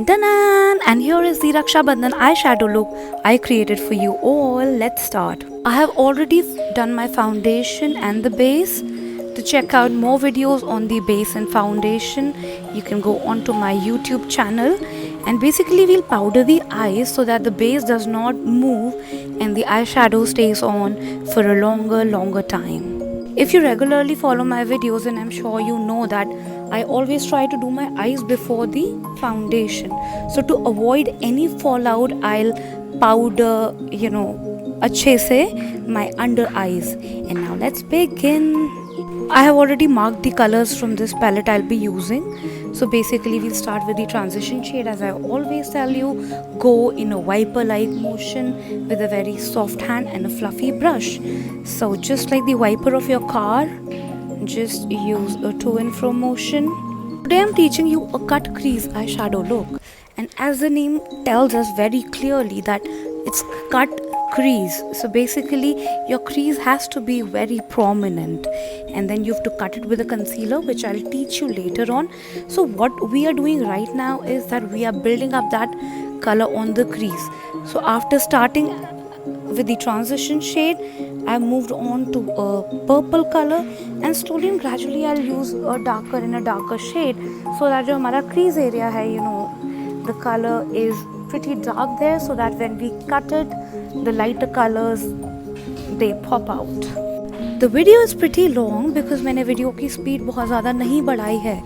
Tan tan tan! And here is the Rakshabandhan eyeshadow look I created for you all. Let's start. I have already done my foundation and the base. To check out more videos on the base and foundation, you can go onto my YouTube channel. And basically we'll powder the eyes so that the base does not move and the eyeshadow stays on for a longer time. If you regularly follow my videos, and I'm sure you know that I always try to do my eyes before the foundation. So to avoid any fallout, I'll powder, अच्छे से my under eyes. And now let's begin. I have already marked the colors from this palette I'll be using. So basically we'll start with the transition shade. As I always tell you, go in a wiper-like motion with a very soft hand and a fluffy brush. So just like the wiper of your car, just use a to and fro motion. Today I'm teaching you a cut crease eyeshadow look, and as the name tells us very clearly that it's cut crease. So basically your crease has to be very prominent, and then you have to cut it with a concealer, which I'll teach you later on. So what we are doing right now is that we are building up that color on the crease. So after starting with the transition shade, I moved on to a purple color, and slowly and gradually I'll use a darker shade so that जो हमारा crease area है, the color is pretty dark there, so that when we cut it, the lighter colors, they pop out. The video is pretty long because मैंने video की speed बहुत ज़्यादा नहीं बढ़ाई है.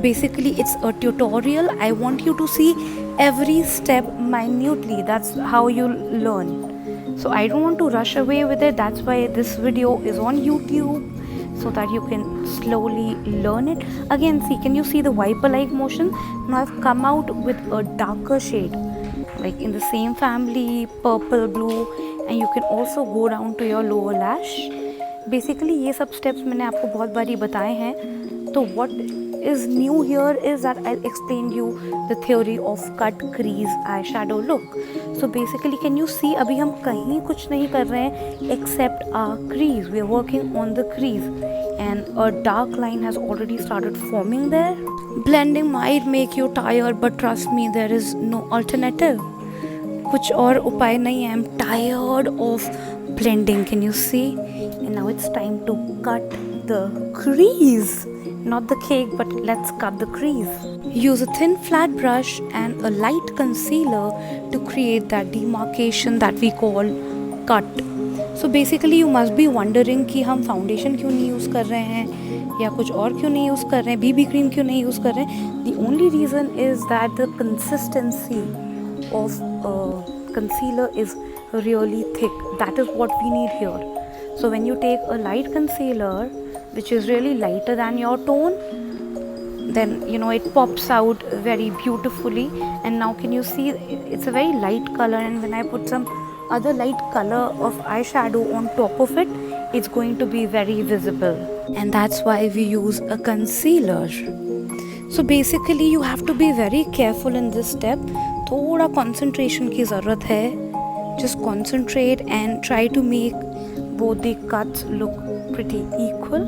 Basically it's a tutorial. I want you to see every step minutely. That's how you learn. So I don't want to rush away with it. That's why this video is on YouTube, so that you can slowly learn it. Again, can you see the wiper-like motion? Now I've come out with a darker shade, like in the same family, purple, blue, and you can also go down to your lower lash. Basically ये सब steps मैंने आपको बहुत बारी बताए हैं. तो what is new here is that I'll explain you the theory of cut crease eyeshadow look. So basically can you see अभी हम कहीं कुछ नहीं कर रहे हैं except our crease. We are working on the crease, and a dark line has already started forming there. Blending might make you tired, but trust me, there is no alternative. कुछ और उपाय नहीं है. I'm tired of blending. Can you see? And now it's time to cut the crease. Not the cake, but let's cut the crease. Use a thin flat brush and a light concealer to create that demarcation that we call cut. So basically you must be wondering कि हम foundation क्यों नहीं use कर रहे हैं या कुछ और क्यों नहीं use कर रहे हैं, BB cream क्यों नहीं use कर रहे हैं. The only reason is that the consistency of concealer is really thick. That is what we need here. So when you take a light concealer, which is really lighter than your tone, then it pops out very beautifully. And now can you see it's a very light color, and when I put some other light color of eyeshadow on top of it, it's going to be very visible. And that's why we use a concealer. So basically you have to be very careful in this step. थोड़ा concentration की ज़रूरत है. Just concentrate and try to make both the cuts look pretty equal.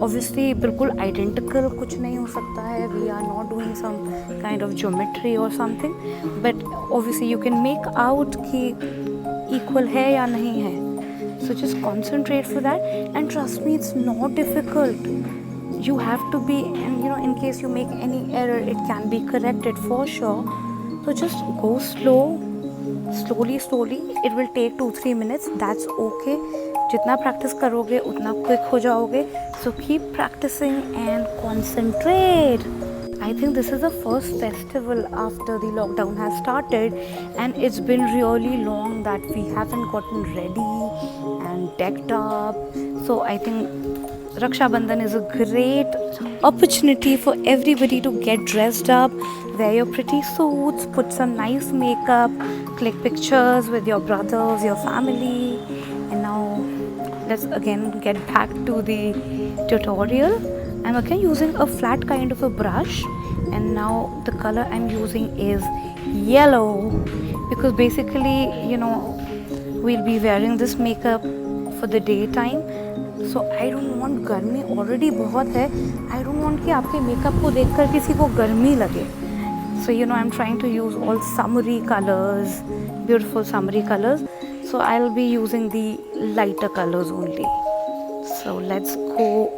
Obviously बिल्कुल identical कुछ नहीं हो सकता है. We are not doing some kind of geometry or something, but obviously you can make out कि equal है या नहीं है. So just concentrate for that, and trust me, it's not difficult. You have to be, and in case you make any error, it can be corrected for sure. So just go slowly. It will take 2-3 minutes. That's okay. जितना practice करोगे उतना quick हो जाओगे. So keep practicing and concentrate. I think this is the first festival after the lockdown has started, and it's been really long that we haven't gotten ready and decked up. So I think Rakshabandhan is a great opportunity for everybody to get dressed up, wear your pretty suits, put some nice makeup, click pictures with your brothers, your family. And now let's again get back to the tutorial. I'm again using a flat kind of a brush, and now the color I'm using is yellow, because basically we'll be wearing this makeup for the daytime. So I don't want गर्मी already बहुत है. I don't want कि आपके makeup को देखकर किसी को गर्मी लगे. So I'm trying to use all summery colors, beautiful summery colors. So I'll be using the lighter colors only. So let's go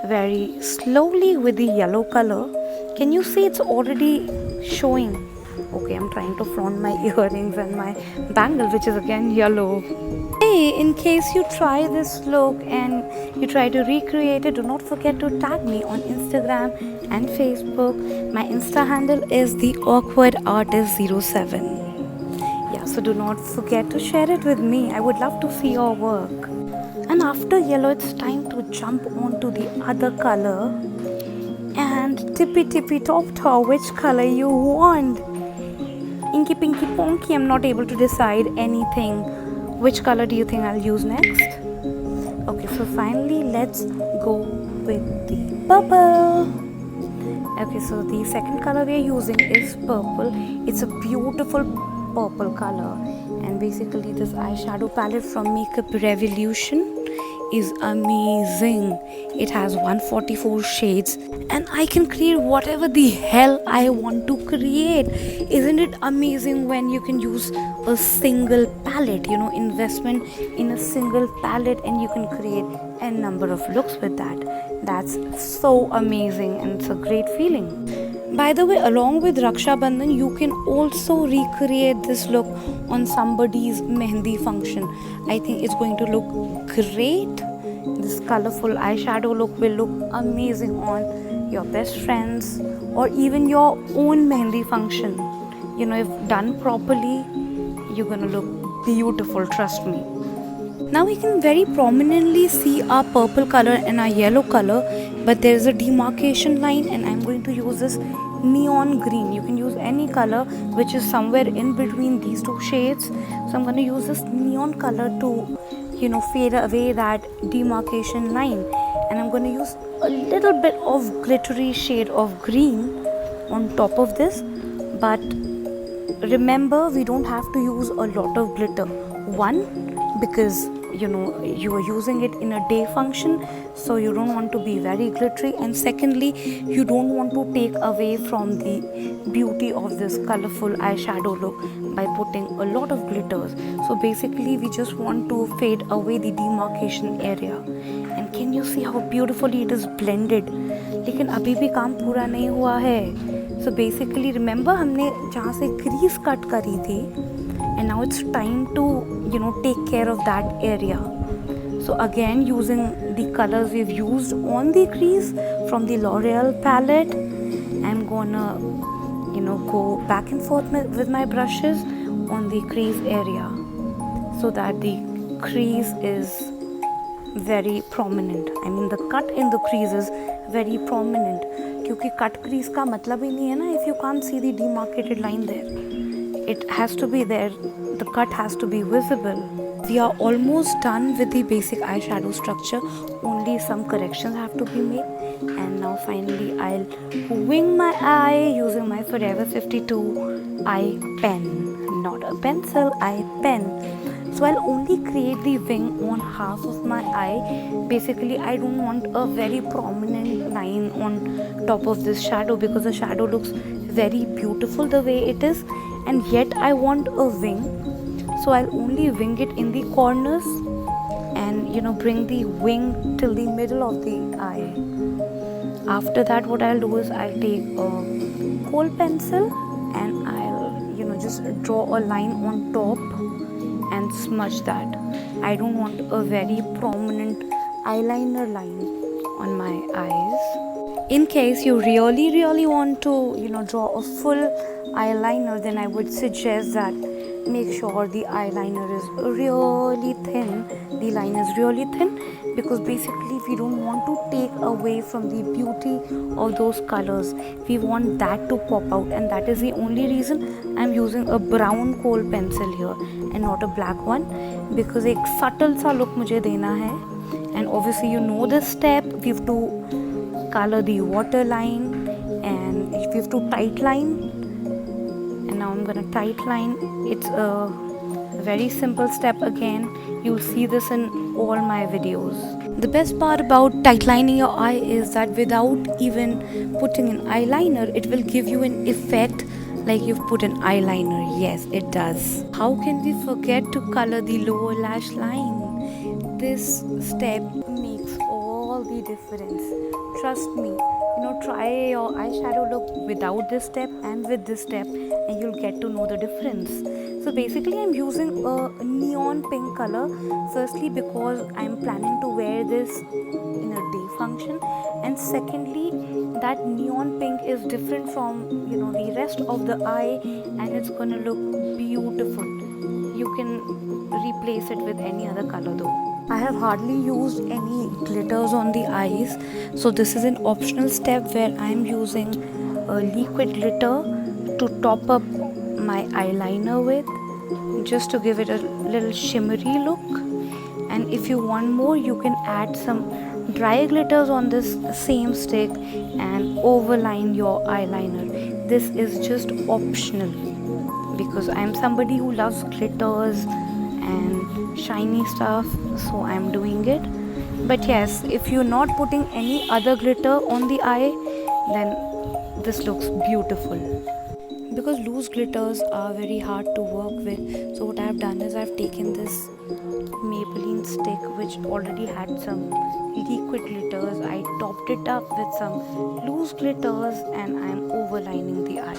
very slowly with the yellow color. Can you see it's already showing? Okay, I'm trying to flaunt my earrings and my bangle, which is again yellow. Hey, in case you try this look and you try to recreate it, do not forget to tag me on Instagram and Facebook. My Insta handle is the awkwardartist07. Yeah, so do not forget to share it with me. I would love to see your work. And after yellow, it's time to jump onto the other color and tippy top, which color you want. Inky pinky ponky, I'm not able to decide anything. Which color do you think I'll use next? Okay, so finally let's go with the purple. Okay, so the second color we are using is purple. It's a beautiful purple color, and basically this eyeshadow palette from Makeup Revolution is amazing. It has 144 shades and I can create whatever the hell I want to create. Isn't it amazing when you can use a single palette, investment in a single palette, and you can create a number of looks with that. That's so amazing and it's a great feeling. By the way, along with Rakshabandhan, you can also recreate this look on somebody's Mehendi function. I think it's going to look great. This colorful eyeshadow look will look amazing on your best friends or even your own Mehendi function. If done properly, you're gonna look beautiful, trust me. Now we can very prominently see our purple color and our yellow color, but there is a demarcation line, and I'm going to use this neon green. You can use any color which is somewhere in between these two shades. So I'm going to use this neon color to fade away that demarcation line, and I'm going to use a little bit of glittery shade of green on top of this. But remember, we don't have to use a lot of glitter. One, because you are using it in a day function, so you don't want to be very glittery, and secondly, you don't want to take away from the beauty of this colorful eyeshadow look by putting a lot of glitters. So basically we just want to fade away the demarcation area. And can you see how beautifully it is blended? लेकिन अभी भी काम पूरा नहीं हुआ है. So basically remember, हमने जहाँ से crease cut करी थी, and now it's time to take care of that area. So again, using the colors we've used on the crease from the L'Oreal palette, I'm gonna go back and forth with my brushes on the crease area so that the crease is very prominent. I mean, the cut in the crease is very prominent, क्योंकि cut crease का मतलब ही नहीं है ना if you can't see the demarcated line there. It has to be there. The cut has to be visible. We are almost done with the basic eyeshadow structure. Only some corrections have to be made. And now finally I'll wing my eye using my Forever 52 eye pen. Not a pencil, eye pen. So I'll only create the wing on half of my eye. Basically, I don't want a very prominent line on top of this shadow, because the shadow looks very beautiful the way it is, and yet I want a wing. So I'll only wing it in the corners and bring the wing till the middle of the eye. After that, what I'll do is I'll take a kohl pencil and I'll just draw a line on top and smudge that. I don't want a very prominent eyeliner line on my eyes. In case you really want to draw a full eyeliner, then I would suggest that make sure the eyeliner is really thin. The line is really thin, because basically we don't want to take away from the beauty of those colors. We want that to pop out, and that is the only reason I'm using a brown kohl pencil here and not a black one, because एक subtle सा look मुझे देना है. And obviously this step, we have to color the waterline and we have to tight line. And now I'm gonna tight line. It's a very simple step again. You'll see this in all my videos. The best part about tight lining your eye is that without even putting an eyeliner, it will give you an effect like you've put an eyeliner. Yes, it does. How can we forget to color the lower lash line? This step makes all the difference. Trust me. Try your eyeshadow look without this step and with this step, and you'll get to know the difference. So basically, I'm using a neon pink color. Firstly, because I'm planning to wear this in a day function, and secondly, that neon pink is different from the rest of the eye, and it's gonna look beautiful. You can replace it with any other color though. I have hardly used any glitters on the eyes, so this is an optional step where I am using a liquid glitter to top up my eyeliner with, just to give it a little shimmery look. And if you want more, you can add some dry glitters on this same stick and overline your eyeliner. This is just optional because I am somebody who loves glitters and shiny stuff, so I'm doing it. But yes, if you're not putting any other glitter on the eye, then this looks beautiful. Because loose glitters are very hard to work with, so what I've done is I've taken this Maybelline stick which already had some liquid glitters. I topped it up with some loose glitters and I'm overlining the eye.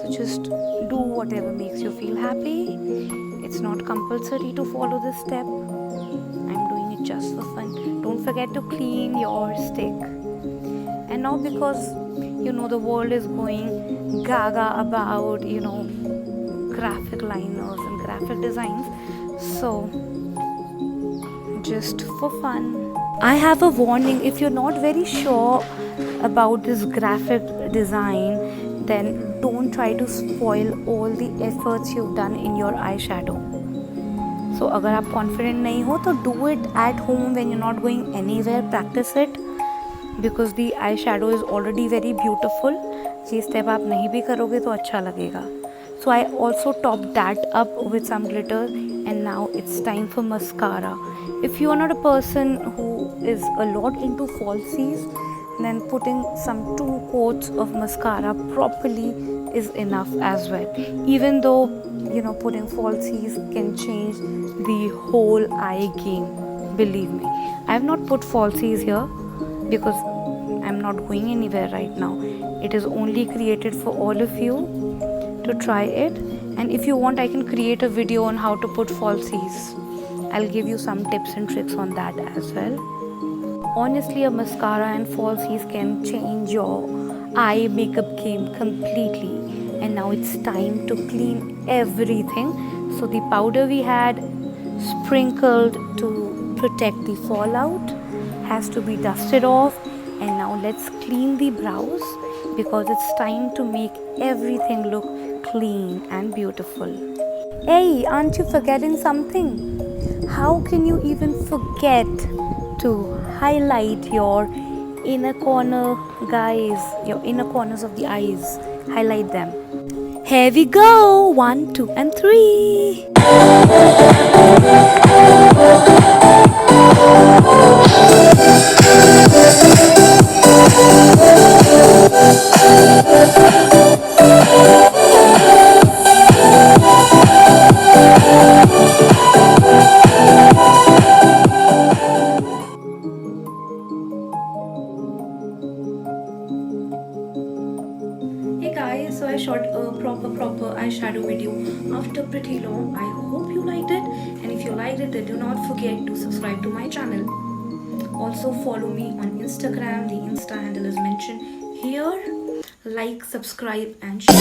So just do whatever makes you feel happy. It's not compulsory to follow this step. I'm doing it just for fun. Don't forget to clean your stick. And now, because the world is going gaga about graphic liners and graphic designs, so just for fun, I have a warning. If you're not very sure about this graphic design, then don't try to spoil all the efforts you've done in your eyeshadow. So अगर आप confident नहीं हो तो do it at home when you're not going anywhere. Practice it because the eyeshadow is already very beautiful. ये step आप नहीं भी करोगे तो अच्छा लगेगा. So I also topped that up with some glitter, and now it's time for mascara. If you are not a person who is a lot into falsies, then putting some 2 coats of mascara properly is enough as well. Even though putting falsies can change the whole eye game, believe me. I have not put falsies here because I'm not going anywhere right now. It is only created for all of you to try it, and if you want, I can create a video on how to put falsies. I'll give you some tips and tricks on that as well. Honestly, a mascara and falsies can change your eye makeup game completely. And now it's time to clean everything. So the powder we had sprinkled to protect the fallout has to be dusted off, and now let's clean the brows because it's time to make everything look clean and beautiful. Hey, aren't you forgetting something? How can you even forget to highlight your inner corner, guys, your inner corners of the eyes? Highlight them. Here we go. 1, 2, and 3. Hey guys, so I shot a proper eyeshadow video after pretty long. I hope you liked it, and if you liked it, then do not forget to subscribe to my channel. Also follow me on Instagram. The Insta handle is mentioned here. Like, subscribe and share.